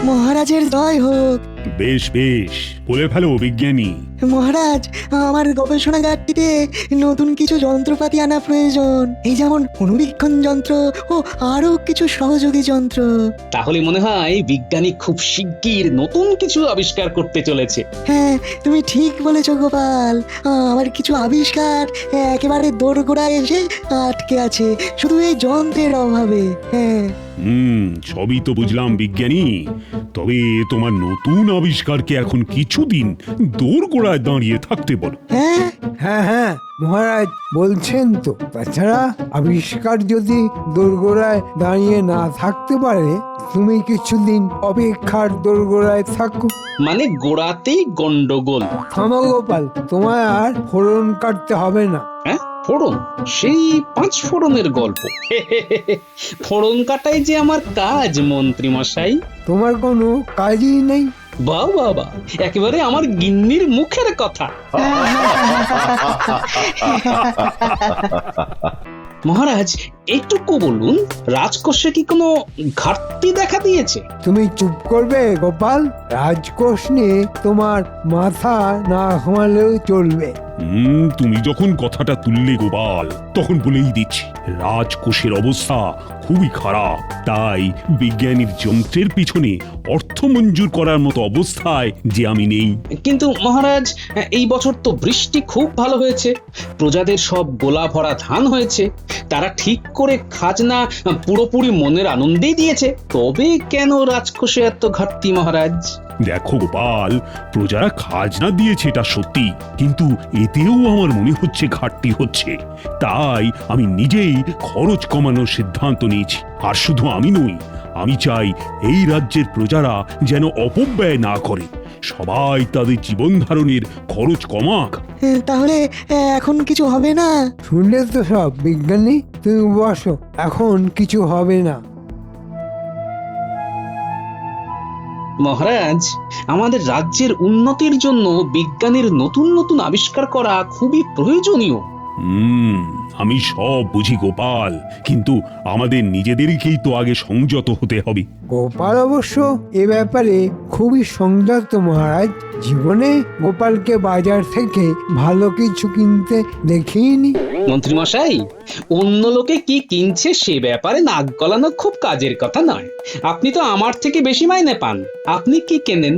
মহারাজের জয় হোক। বেশ বেশ, বলে ফেলো বিজ্ঞানী। মহারাজ, আমার গবেষণাগারটিতে নতুন কিছু যন্ত্রপাতি আনা প্রয়োজন। এই যেমন অনুবীক্ষণ যন্ত্র ও আরো কিছু সহযোগী যন্ত্র। তাহলে মনে হয় বিজ্ঞানী খুব শিগগির নতুন কিছু আবিষ্কার করতে চলেছে। হ্যাঁ, তুমি ঠিক বলেছ গোপাল। আমার কিছু আবিষ্কার একেবারে দোরগোড়ায় এসে আটকে আছে, শুধু এই যন্ত্রের অভাবে। হ্যাঁ, সবই তো বুঝলাম বিজ্ঞানী, তবে তোমার নতুন আবিষ্কারকে এখন কিছুদিন দোরগোড়ায় দাঁড়িয়ে থাকতে বলো। হ্যাঁ, হ্যাঁ হ্যাঁ মহারাজ বলছেন তো। তাছাড়া আবিষ্কার যদি দোরগোড়ায় দাঁড়িয়ে না থাকতে পারে, তুমি কিছুদিন অপেক্ষার দোরগোড়ায় থাকো। মানে গোড়াতেই গন্ডগোল। থামো গোপাল, তোমায় আর ফোড়ন কাটতে হবে না। হ্যাঁ, ফোড়ন? সেই 5 ফোড়নের গল্প। ফোড়ন কাটাই যে আমার কাজ মন্ত্রী মশাই। তোমার কোনো কাজই নেই? বাহ বাহ বাহ, একেবারে আমার গিন্নির মুখের কথা। মহারাজ, এইটুকু বলুন, রাজকোষে কি কোনো ঘাটতি দেখা দিয়েছে? তুমি চুপ করবে গোপাল। রাজকোষ নিয়ে তোমার মাথা না ঘামালেও চলবে। তুমি যখন কথাটা তুললে গোপাল, তখন বলেই দিচ্ছি, রাজকোষের অবস্থা খুবই খারাপ। তাই বিজ্ঞানীর যন্ত্রের পিছনে অর্থ মঞ্জুর করার মতো অবস্থায় যে আমি নেই। কিন্তু মহারাজ, এই বছর তো বৃষ্টি খুব ভালো হয়েছে, প্রজাদের সব গোলা ভরা ধান হয়েছে, তারা ঠিক করে খাজনা পুরোপুরি মনের আনন্দেই দিয়েছে, তবে কেন রাজকোষে এত ঘাটতি মহারাজ? দেখো গোপাল, প্রজারা খাজনা দিয়েছে এটা সত্যি, কিন্তু এতেও আমার মনে হচ্ছে ঘাটতি হচ্ছে। তাই আমি নিজেই খরচ কমানোর সিদ্ধান্ত নিয়েছি। আর শুধু আমি নই, আমি চাই এই রাজ্যের প্রজারা যেন অপব্যয় না করে, সবাই তাদের জীবন ধারণের খরচ কমাক। তাহলে এখন কিছু হবে না? শুনলে তো সব বিজ্ঞানী, তুমি বসো, এখন কিছু হবে না। মহারাজ, আমাদের রাজ্যের উন্নতির জন্য বিজ্ঞানের নতুন নতুন আবিষ্কার করা খুবই প্রয়োজনীয়। আমি সব বুঝি গোপাল, কিন্তু আমাদের নিজেদেরকেই তো আগে সংযত হতে হবে। গোপাল অবশ্য এ ব্যাপারে খুবই সংযত মহারাজ। জীবনে গোপালকে বাজার থেকে ভালো কিছু কিনতে দেখিনি। মন্ত্রী মশাই, অন্য লোকে কি কিনছে সে ব্যাপারে নাক গলানো খুব কাজের কথা নয়। আপনি তো আমার থেকে বেশি মাইনে পান, আপনি কি কেনেন?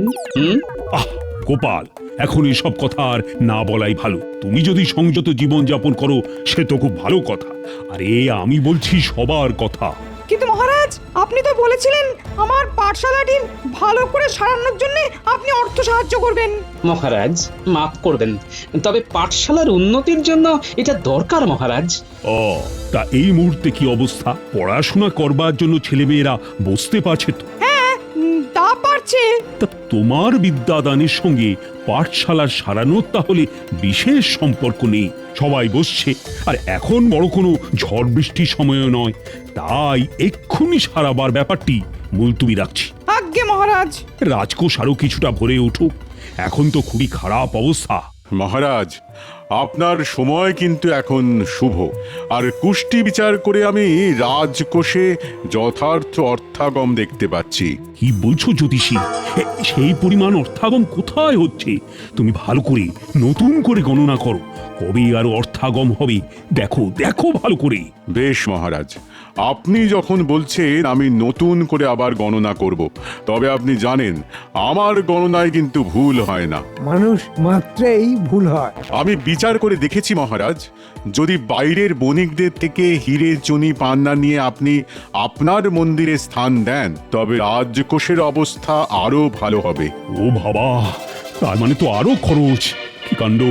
আহ গোপাল, এখন এসব কথা আর না বলাই ভালো। তুমি যদি সংযত জীবন যাপন করো সে তো খুব ভালো কথা, আরে আমি বলছি সবার কথা। কিন্তু মহারাজ, আপনি তো বলেছিলেন আমার পাঠশালাটি ভালো করে সারানোর জন্য আপনি অর্থ সাহায্য করবেন। মহারাজ মাফ করবেন, তবে পাঠশালার উন্নতির জন্য এটা দরকার মহারাজ। ও, তা এই মুহূর্তে কি অবস্থা? পড়াশোনা করবার জন্য ছেলেমেয়েরা বসতে পারছে তো? হ্যাঁ, তা পারছে। তা তোমার বিদ্যাদানের সঙ্গে পাঠশালার সারানোর তাহলে বিশেষ সম্পর্ক নেই। সবাই বসছে, আর এখন বড় কোনো ঝড় বৃষ্টির সময়ও নয়, তাই এক্ষুনি সারাবার ব্যাপারটি মুলতুবি রাখছি। আজ্ঞে মহারাজ। রাজকোষ আরো কিছুটা ভরে উঠুক, এখন তো খুবই খারাপ অবস্থা। মহারাজ, আপনার সময় কিন্তু এখন শুভ, আর কুষ্টি বিচার করে আমি রাজকোষে যথার্থ অর্থাগম দেখতে পাচ্ছি। কি বলছো জ্যোতিষী? সেই পরিমাণ অর্থাগম কোথায় হচ্ছে? তুমি ভালো করে নতুন করে গণনা করো, কবে আরো অর্থাগম হবে দেখো দেখো ভালো করে। বেশ মহারাজ, আপনি যখন বলছেন আমি নতুন করে আবার গণনা করব, তবে আপনি জানেন আমার গণনায় কিন্তু ভুল হয় না। মানুষ মাত্রেই ভুল হয়। আমি বিচার করে দেখেছি মহারাজ, যদি বাইরের বণিকদের থেকে হিরে চুনি পান্না নিয়ে আপনি আপনার মন্দিরে স্থান দেন, তবে রাজকোষের অবস্থা আরো ভালো হবে। ও বাবা, তার মানে তো আরো খরচ, কি কাণ্ড!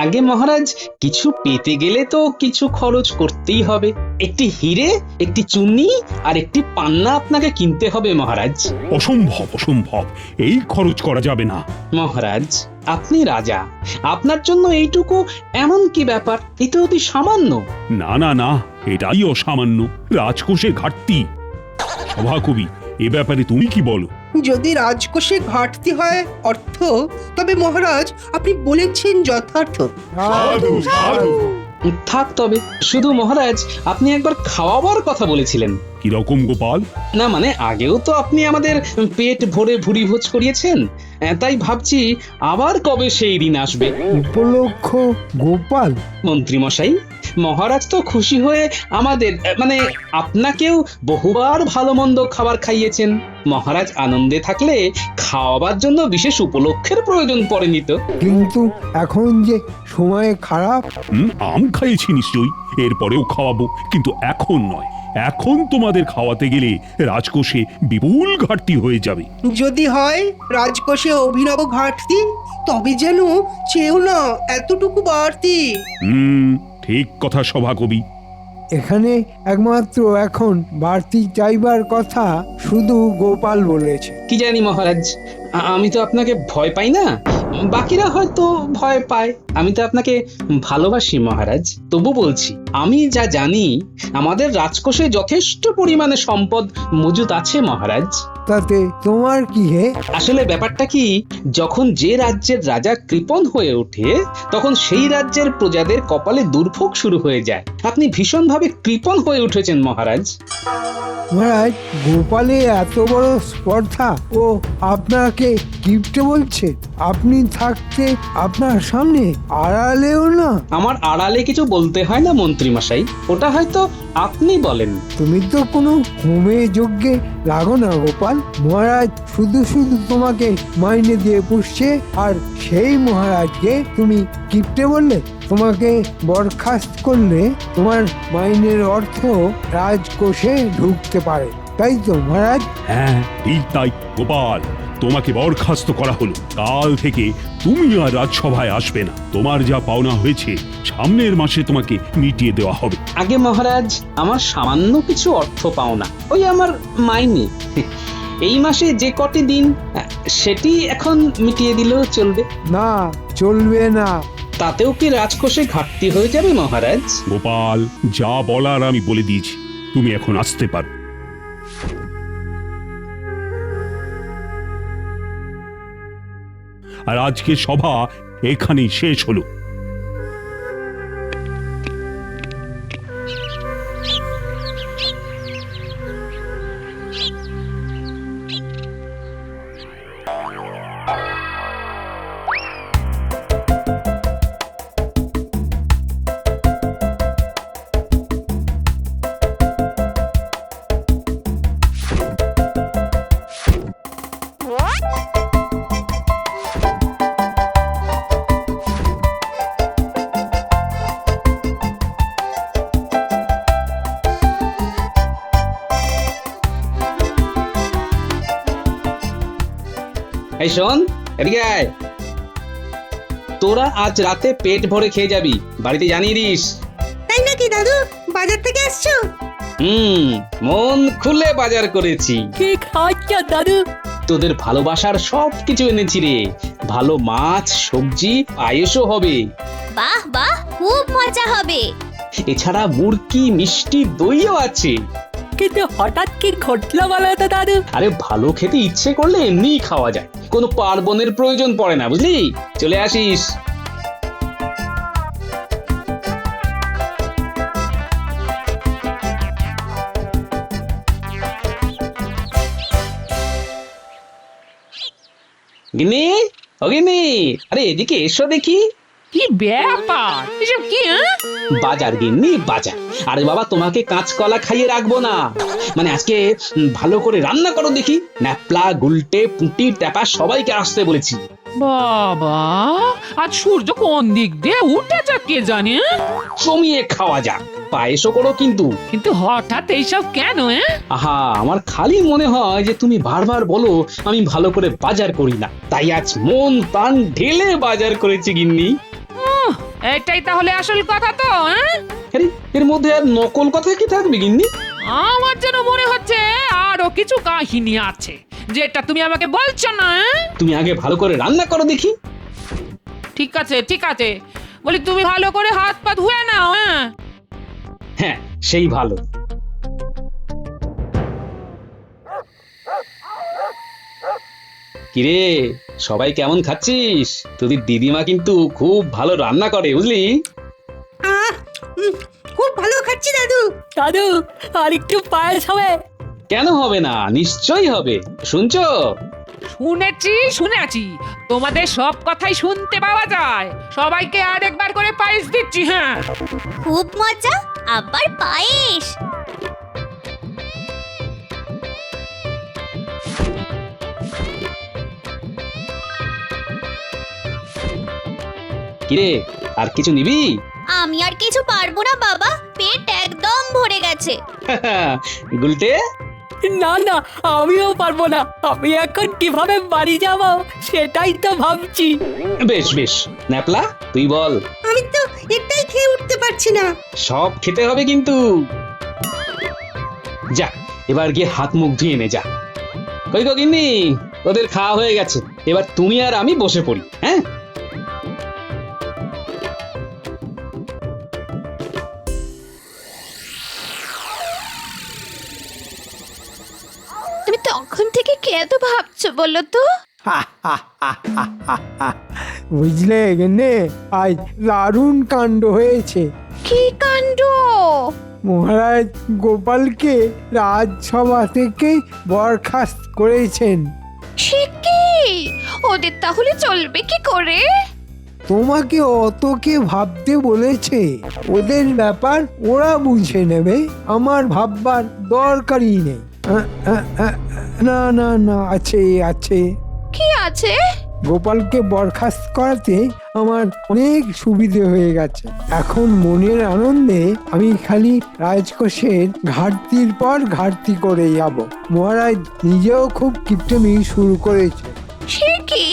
আগে মহারাজ, কিছু পেতে গেলে তো কিছু খরচ করতেই হবে। একটি হিরে, একটি চুনি আর একটি পান্না আপনাকে কিনতে হবে মহারাজ। অসম্ভব অসম্ভব, এই খরচ করা যাবে না। মহারাজ, আপনি রাজা, আপনার জন্য এইটুকু এমন কি ব্যাপার? এটা অতি সামান্য। না না না, এটাই অসামান্য, রাজকোষের ঘাটতি। সভাকবি, এ ব্যাপারে তুমি কি বলো? যদি রাজকোষে ঘাটতি হয় অর্থ, তবে মহারাজ আপনি বলেছেন যথার্থ। সাধু, সাধু। থাক তবে, শুধু মহারাজ আপনি একবার খাওয়াবার কথা বলেছিলেন। কিরকম গোপাল? না মানে আগেও তো আপনি আমাদের পেট ভরে ভুরি ভোজ করিয়েছেন, তাই ভাবছি আবার কবে সেই দিন আসবে। উপলক্ষ গোপাল? মন্ত্রী মশাই, মহারাজ তো খুশি হয়ে আমাদের মানে আপনাকেও বহুবার ভালো মন্দ খাবার খাইয়েছেন। মহারাজ আনন্দে থাকলে খাওয়াবার জন্য বিশেষ উপলক্ষের প্রয়োজন পড়েনি তো। কিন্তু এখন যে সময় খারাপ। আম খাইয়েছি নিশ্চয়ই, এরপরেও খাওয়াবো, কিন্তু এখন নয়। এখন তোমাদের খাওয়াতে গেলে রাজকোষে বিপুল ঘাটতি হয়ে যাবে। যদি হয় রাজকোষে অভিনব ঘাটতি, তবে যেন চেয়েও না এতটুকু বাড়তি। ঠিক কথা সভাকবি। এখানে একমাত্র এখন বাড়তি চাইবার কথা শুধু গোপাল বলেছে। কি জানি মহারাজ, আমি তো আপনাকে ভয় পাই না, বাকিরা হয়তো ভয় পায়। আমি তো আপনাকে ভালোবাসি মহারাজ, তবু বলছি আমি যা জানি আমাদের রাজকোষে যথেষ্ট পরিমাণে সম্পদ মজুদ আছে মহারাজ। তাতে তোমার কি হে? আসলে ব্যাপারটা কি, যখন যে রাজ্যের রাজা কৃপণ হয়ে ওঠে তখন সেই রাজ্যের প্রজাদের কপালে দুর্ভোগ শুরু হয়ে যায়। আপনি ভীষণভাবে কৃপণ হয়ে উঠেছেন মহারাজ। মহারাজ, গোপালে এত বড় স্পর্ধা ও আপনাকে কিপ্টে বলছে? আপনি থাকতে আপনার সামনে আড়ালেও না। আমার আড়ালে কিছু বলতে হয় না মন্ত্রী মশাই, ওটা হয়তো আপনি বলেন। তুমি তো কোনো হোমে যজ্ঞে লাগো না গোপাল। মহারাজ শুধু শুধু তোমাকে মাইনে দিয়ে পুষছে, আর সেই মহারাজকে তুমি কিপ্টে বললে? তোমাকে বরখাস্ত করলে তোমার মাইনের অর্থ রাজকোষে ঢুকতে পারে, তাই তো মহারাজ? হ্যাঁ ঠিক তাই গোপাল, তোমাকে বরখাস্ত করা হলো। কাল থেকে তুমি আর রাজসভায় আসবে না। তোমার যা পাওনা হয়েছে সামনের মাসে তোমাকে মিটিয়ে দেওয়া হবে। আগে মহারাজ, আমার সামান্য কিছু অর্থ পাও না, ওই আমার মাইনে। এই মাসে যে কটি দিন সেটি এখন মিটিয়ে দিলেও চলবে। না, চলবে না। তাতেও কি রাজকোষে ঘাটতি হয়ে যাবে মহারাজ? গোপাল, যা বলার আমি বলে দিয়েছি, তুমি এখন আসতে পারো। আর আজকে সভা এখানেই শেষ হলো। এই শোন, এদিকে আয়। তোরা আজ রাতে পেট ভরে খেয়ে যাবি, বাড়িতে জানিয়ে দিস। তাই নাকি দাদু? বাজার থেকে আসছো? মন খুলে বাজার করেছি। কি খাচ্ছ দাদু? তোদের ভালোবাসার সব কিছু এনেছি রে। ভালো মাছ, সবজি, পায়েসও হবে। বাহ বাহ, খুব মজা হবে। এছাড়া মুরকি, মিষ্টি, দইও আছে। কিন্তু হঠাৎ কি ঘটলো বলো তো দাদু? আরে ভালো খেতে ইচ্ছে করলে এমনিই খাওয়া যায়, কোনো পার্বণের প্রয়োজন পড়ে না, বুঝলি? চলে আসিস। গিন্নি, ও গিন্নি, আরে এদিকে এসো দেখি। কি ব্যাপার এসব কি? বাজার গিন্নি, বাজার। আরে বাবা, তোমাকে কাঁচকলা খাইয়ে রাখবো না, মানে আজকে ভালো করে রান্না করো দেখি। ন্যাপলা, গুলটে, পুঁটি, ট্যাপা সবাইকে আসতে বলেছি। বাবা, আজ সূর্য কোন দিক দিয়ে উঠেছে কে জানে? জমিয়ে খাওয়া যাক, পায়েসও করো কিন্তু। কিন্তু হঠাৎ এইসব কেন? আহা, আমার খালি মনে হয় যে তুমি বারবার বলো আমি ভালো করে বাজার করি না, তাই আজ মন প্রাণ ঢেলে বাজার করেছি গিন্নি। এটাই তাহলে আসল কথা তো? আরে এর মধ্যে আর নকল কথা কি থাকবে গিন্নি? আমার যেন মনে হচ্ছে আরো কিছু কাহিনী আছে যেটা তুমি আমাকে বলছো না। তুমি আগে ভালো করে রান্না করো দেখি। ঠিক আছে ঠিক আছে, বলি তুমি ভালো করে হাত পা ধুয়ে নাও। হ্যাঁ, সেই ভালো। কিরে, সবাই কেমন খাচ্ছিস? তোদের দিদিমা কিন্তু খুব ভালো রান্না করে, বুঝলি? যাচ্ছি দাদু। দাদু আর একটু পায়েস হবে? কেন হবে না, নিশ্চয়ই হবে। শুনছো? শুনেছি তোমাদের সব কথাই শুনতে পাওয়া যায়। সবাইকে আর একবার করে পায়েস দিচ্ছি। হ্যাঁ, খুব মজা, আবার পায়েস। কিরে, আর কিছু নিবি? আমি আর কিছু পারবো না বাবা, পেট একদম ভরে গেছে। গুলটে, না না, আমিও পারবো না। আমি এখন কিভাবে বাড়ি যাব সেটাই তো ভাবছি। বেশ বেশ, ন্যাপলা তুই বল। আমি তো একটাই খেয়ে উঠতে পারছি না। সব খেতে হবে কিন্তু। যা, এবার গিয়ে হাত মুখ ধুয়ে নে যা। কই গো গিন্নি, ওদের খাওয়া হয়ে গেছে, এবার তুমি আর আমি বসে পড়ি। হ্যাঁ, তুমি তখন থেকে কে এত ভাবছো বলো তো? বুঝলে গেনে, আজ দারুণ কাণ্ড হয়েছে। কি কাণ্ড? মহারাজ গোপালকে রাজসভা থেকে বরখাস্ত করেছেন। সে কি? ওদের তাহলে চলবে কি করে? তোমাকে অতকে ভাবতে বলেছে। ওদের ব্যাপার ওরা বুঝে নেবে, আমার ভাববার দরকারই নেই। না না না, আছে আছে। কি আছে? গোপালকে বরখাস্ত করাতে আমার অনেক সুবিধে হয়ে গেছে। এখন মনের আনন্দে আমি খালি রাজকোষের ঘাটতির পর ঘাটতি করে যাব। মহারাজ নিজেও খুব কিপটেমি শুরু করেছে। সে কি?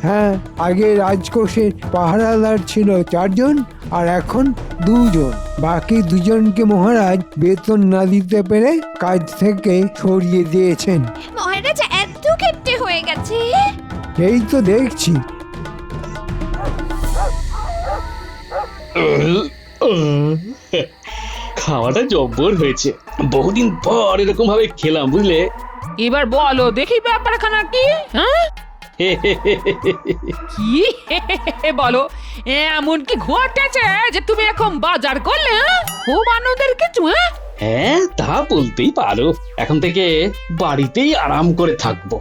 হ্যাঁ, আগে রাজকোষের পাহারাদার ছিল 4 জন, আর এখন 2 জন। বাকি 2 জনকে মহারাজ বেতন না দিতে পেরে কাজ থেকে সরিয়ে দিয়েছেন। মহারাজ এত কিপ্টে হয়ে গেছে? এই তো দেখছি। খাওয়াটা জব্বর হয়েছে। বহুদিন পর এরকম ভাবে খেলাম, বুঝলে। এবার বলো দেখি ব্যাপারখানা কি? হ্যাঁ, কি বলো, এমন কি ঘটেছে যে তুমি এখন বাজার করলে? খুব আনন্দের কিছু? হ্যাঁ, তা বলতেই পারো। এখন থেকে বাড়িতেই আরাম করে থাকবো।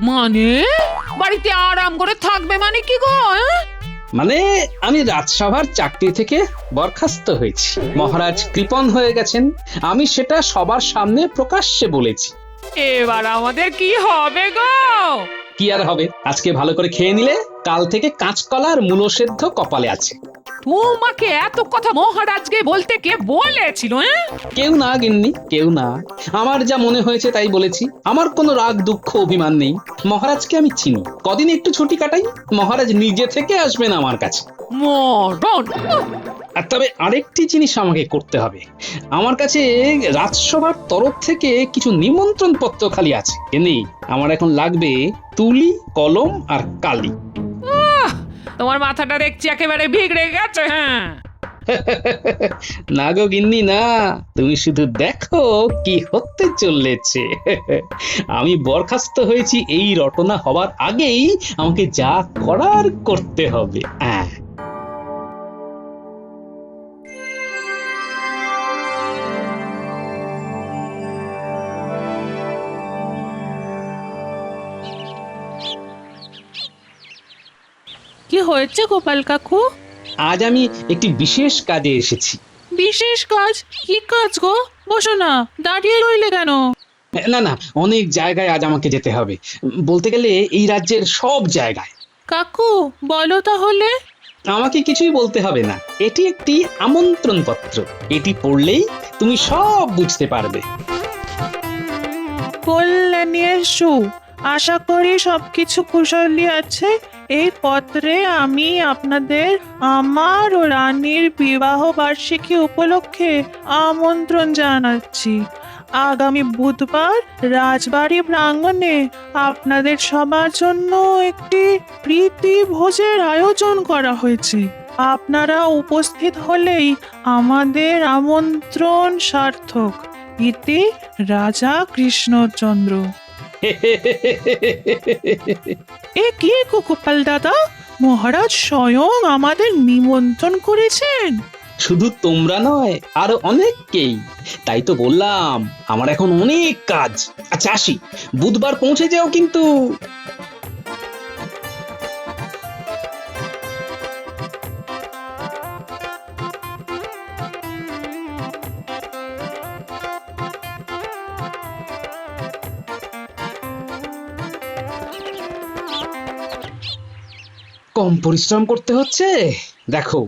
মানে বাড়িতে আরাম করে থাকবে মানে কি গো? মানে আমি রাজসভার চাকরি থেকে বরখাস্ত হয়েছি। মহারাজ কৃপণ হয়ে গেছেন, আমি সেটা সবার সামনে প্রকাশ্যে বলেছি। এবার আমাদের কি হবে গো? কি আর হবে, আজকে ভালো করে খেয়ে নিলে কাল থেকে কাঁচকলা আর মূলো সেদ্ধ কপালে আছে। তোমাকে এত কথা মহারাজকে বলতে কে বলেছিল? কেউ না গিন্নি, কেউ না। আমার যা মনে হয়েছে তাই বলেছি। আমার কোনো রাগ দুঃখ অভিমান নেই। মহারাজকে আমি চিনি। কদিন একটু ছুটি কাটাই, মহারাজ নিজে থেকে আসবেন আমার কাছে। মরণ! আর তবে আরেকটি জিনিস আমাকে করতে হবে। আমার কাছে রাজসভার তরফ থেকে কিছু নিমন্ত্রণ পত্র খালি আছে। এমনি আমার এখন লাগবে তুলি, কলম আর কালি। তোমার মাথাটা দেখছি একেবারে বিগড়ে গেছে। হ্যাঁ, না গো গিন্নি না, তুমি শুধু দেখো কি হতে চলেছে। আমি বরখাস্ত হয়েছি এই রটনা হবার আগেই আমাকে যা করার করতে হবে। কি হয়েছে গোপাল কাকু? আজ আমি একটি বিশেষ কাজে এসেছি। বিশেষ কাজ? কি কাজ গো? বসো না, দাঁড়িয়ে রইলে কেন? না না, অনেক জায়গায় আজ আমাকে যেতে হবে। বলতে গেলে এই রাজ্যের সব জায়গায়। কাকু বলো তাহলে। আমাকে কিছুই বলতে হবে না, এটি একটি আমন্ত্রণ পত্র। এটি পড়লেই তুমি সব বুঝতে পারবে। বললে নিয়ে এসো। আশা করি সবকিছু কুশলী আছে। এই পত্রে আমি আপনাদের আমার ও রানীর বিবাহ বার্ষিকী উপলক্ষে আমন্ত্রণ জানাচ্ছি। আগামী বুধবার রাজবাড়ি প্রাঙ্গণে আপনাদের সবার জন্য একটি প্রীতি ভোজের আয়োজন করা হয়েছে। আপনারা উপস্থিত হলেই আমাদের আমন্ত্রণ সার্থক। ইতি রাজা কৃষ্ণচন্দ্র। এ কি গোপাল দাদা, মহারাজ স্বয়ং আমাদের নিমন্ত্রণ করেছেন? শুধু তোমরা নয়, আরো অনেককেই। তাই তো বললাম আমার এখন অনেক কাজ। আচ্ছা আসি, বুধবার পৌঁছে যাও কিন্তু। কম পরিশ্রম করতে হচ্ছে। দেখো,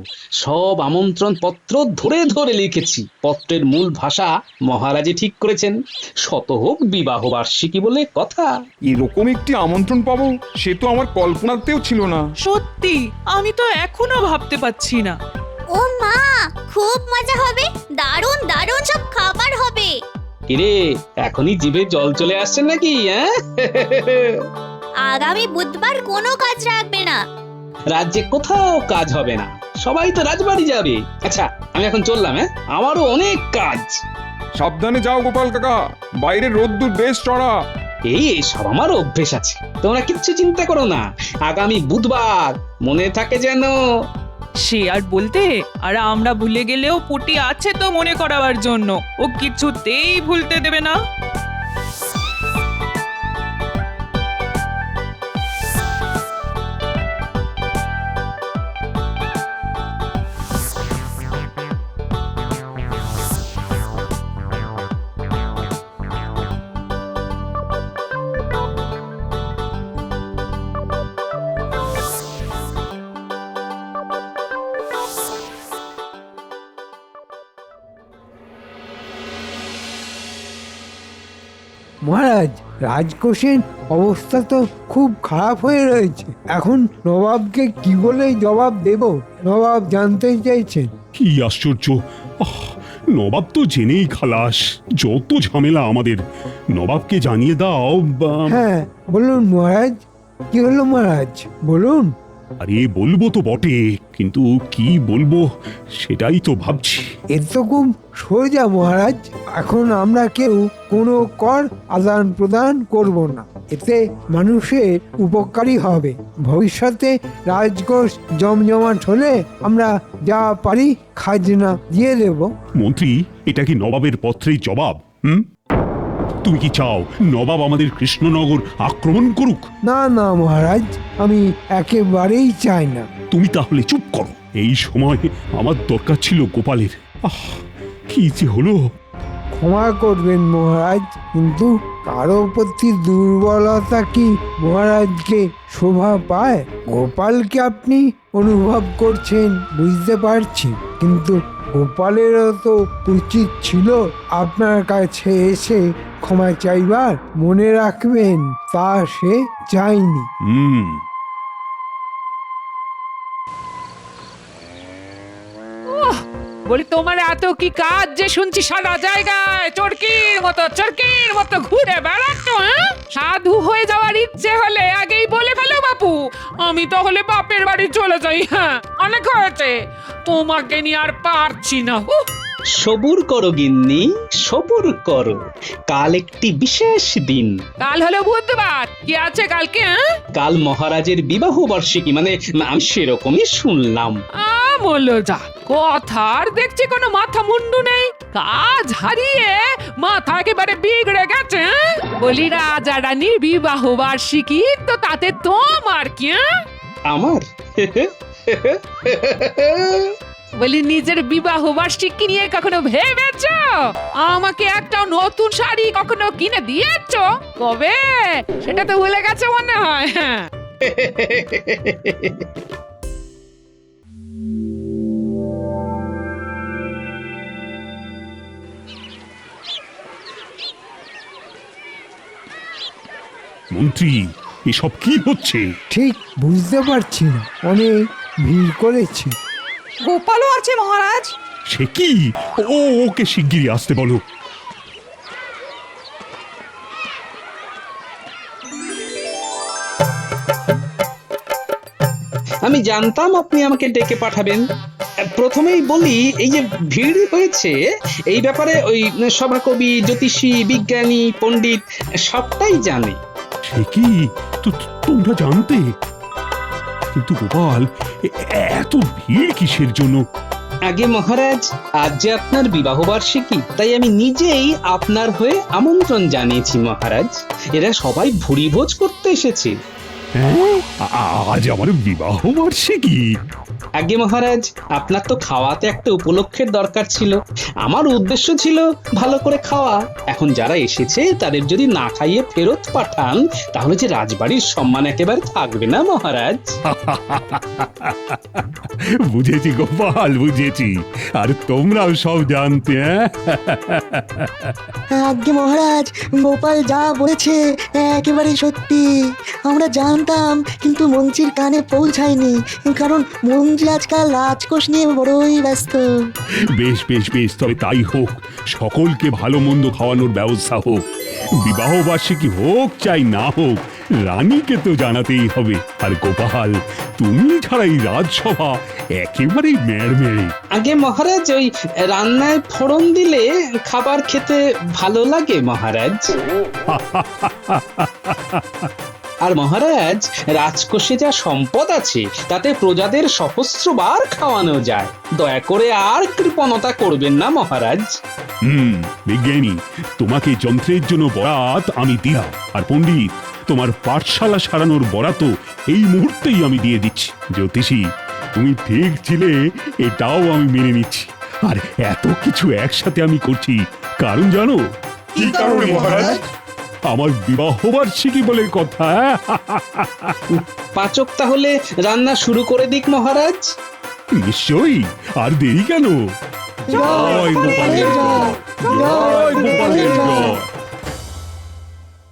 সব আমন্ত্রণ পত্র ধরে ধরে লিখেছি। পত্রের মূল ভাষা মহারাজই ঠিক করেছেন। শতহোক বিবাহ বার্ষিকী বলে কথা। এরকম একটি আমন্ত্রণ পাবো সে তো আমার কল্পনাতেও ছিল না। সত্যি আমি তো এখনো ভাবতে পারছি না। ও মা, খুব মজা হবে, দারুণ দারুণ সব খাবার হবে। কিরে, এখনই জিভে জল চলে আসছে নাকি? আগামী বুধবার কোনো কাজ রাখবে না। রাজ্যে কোথাও কাজ হবে না, সবাই তো রাজবাড়ি যাবে। আচ্ছা আমি এখন চললাম, আমারও অনেক কাজ। সাবধানে যাও গোপাল কাকা, বাইরে রোদ্দুর বেশ চড়া। এই সব আমার অভ্যেস আছে, তোমরা কিচ্ছু চিন্তা করো না। আগামী বুধবার মনে থাকে যেন। সে আর বলতে, আর আমরা ভুলে গেলেও পুটি আছে তো মনে করাবার জন্য। ও কিছুতেই ভুলতে দেবে না। মহারাজ, রাজকোষের অবস্থা তো খুব খারাপ হয়ে রয়েছে। এখন নবাবকে কি বলে জবাব দেব? নবাব জানতে চাইছেন। কি আশ্চর্য! আহ, নবাব তো জেনেই খালাস। যত ঝামেলা আমাদের। নবাবকে জানিয়ে দাও। হ্যাঁ বলুন মহারাজ, কি হলো মহারাজ বলুন। আরে বলবো তো বটে, কিন্তু কি বলবো সেটাই তো ভাবছি। এ তো খুব সোজা মহারাজ। এখন আমরা কেউ কোনো কর আদান প্রদান করব না। এতে মানুষের উপকারী হবে। ভবিষ্যতে রাজকোষ জমজমাট হলে আমরা যা পারি খাজনা দিয়ে দেব। মন্ত্রী, এটা কি নবাবের পত্রের জবাব? তুমি কি চাও নবাব আমাদের কৃষ্ণনগর আক্রমণ করুক? না না মহারাজ, আমি একেবারেই চাই না। তুমি তাহলে চুপ করো। এই সময় আমার দরকার ছিল গোপালের। আহ, কি যে হলো! ক্ষমা করবেন মহারাজ, কিন্তু কারো প্রতি দুর্বলতা কি মহারাজকে শোভা পায়? গোপালকে আপনি অনুভব করছেন বুঝতে পারছি, কিন্তু গোপালেরও তো উচিত ছিল আপনার কাছে এসে ক্ষমা চাইবার। মনে রাখবেন, তা সে চায়নি। বলি তোমার এত কি কাজ যে শুনছি সারা জায়গায় চরকির মতো ঘুরে বেড়াচ্ছ? সাধু হয়ে যাওয়ার ইচ্ছে হলে আগেই বলে ফেলো বাপু, আমি তাহলে বাপের বাড়ি চলে যাই। হ্যাঁ, অনেক হয়েছে, তোমাকে নিয়ে আর পারছি না। সবুর করো গিন্নি, সবুর করো। কাল একটি বিশেষ দিন। কাল হলো বুধবার, কি আছে কালকে? কাল মহারাজের বিবাহ বার্ষিকী, মানে আমি সেরকমই শুনলাম। বললো যা, কথার দেখছি কোনো মাথা মুন্ডু নেই। কাজ হারিয়ে মাথা একেবারে বিগড়ে গেছে। বলি রাজা রানীর বিবাহ বার্ষিকী, তো তাতে তোমার কি? আমার বলি নিজের বিবাহ বার্ষিকী নিয়ে কখনো ভেবেছো? আমাকে একটা নতুন শাড়ি কখনো কিনে দিয়েছো কবে? সেটা তো ভুলে গেছে মনে হয়। মন্ত্রী, এসব কি হচ্ছে? ঠিক বুঝতে পারছি না, অনেক ভিড় করেছি। গোপালও আছে মহারাজ। সে কি? ওকে শিগগিরই আসতে বলো। আমি জানতাম আপনি আমাকে ডেকে পাঠাবেন। প্রথমেই বলি, এই যে ভিড় হয়েছে এই ব্যাপারে ওই সভাকবি, জ্যোতিষী, বিজ্ঞানী, পণ্ডিত সবটাই জানে। সে কি? তোমরা জানতে? কিন্তু গোপাল, এত ভিড় কিসের জন্য? আগে মহারাজ, আজ যে আপনার বিবাহ বার্ষিকী, তাই আমি নিজেই আপনার হয়ে আমন্ত্রণ জানিয়েছি মহারাজ। এরা সবাই ভুরি ভোজ করতে এসেছে। হ্যাঁ, আজ আমার বিবাহ বার্ষিকী। আগে মহারাজ, আপনার তো খাওয়াতে একটা উপলক্ষের দরকার ছিল। আমার উদ্দেশ্য ছিল ভালো করে খাওয়া। এখন যারা এসেছে তাদের যদি না খাইয়ে ফেরত পাঠান, তাহলে যে রাজবাড়ির সম্মান একেবারে থাকবে না মহারাজ। বুঝেছি গোপাল, বুঝেছি। আর তোমরাও সব জানতে, হ্যাঁ? আজ্ঞে মহারাজ, গোপাল যা বলেছে একেবারে সত্যি। আমরা জানতাম, কিন্তু মন্ত্রীর কানে পৌঁছায়নি, কারণ মন্ত্রী আজকাল রাজকোষ নিয়ে বড়ই ব্যস্ত। বেশ বেশ বেশ, তবে তাই হোক। সকলকে ভালো মন্দ খাওয়ানোর ব্যবস্থা হোক। বিবাহ বার্ষিকী হোক চাই না হোক, রানীকে তো জানাতেই হবে। আর গোপাল, তুমি ছাড়া এই রাজসভা একেবারেই মেড়মেড়ে। আগে মহারাজ, ওই রান্নায় ফোড়ন দিলে খাবার খেতে ভালো লাগে মহারাজ। আর মহারাজ, রাজকোষে যা সম্পদ আছে তাতে প্রজাদের সহস্রবার খাওয়ানো যায়। দয়া করে আর কৃপণতা করবেন না মহারাজ। বিজ্ঞানী, তোমাকে যন্ত্রের জন্য বরাত আমি দিলাম। আর পণ্ডিত, তোমার পাঠশালা সারানোর বরাতও এই মুহূর্তেই আমি দিয়ে দিচ্ছি। জ্যোতিষী, তুমি ঠিক ছিলে, এটাও আমি মেনে নিচ্ছি। আর এত কিছু একসাথে আমি করছি কারণ জানো? কি কারণে মহারাজ? আমার বিবাহ বার্ষিকী বলে কথা। পাচক তাহলে রান্না শুরু করে দিক মহারাজ। নিশ্চয়ই, আর দেরি কেন? জয় গোপালের জয়, জয় গোপালের জয়।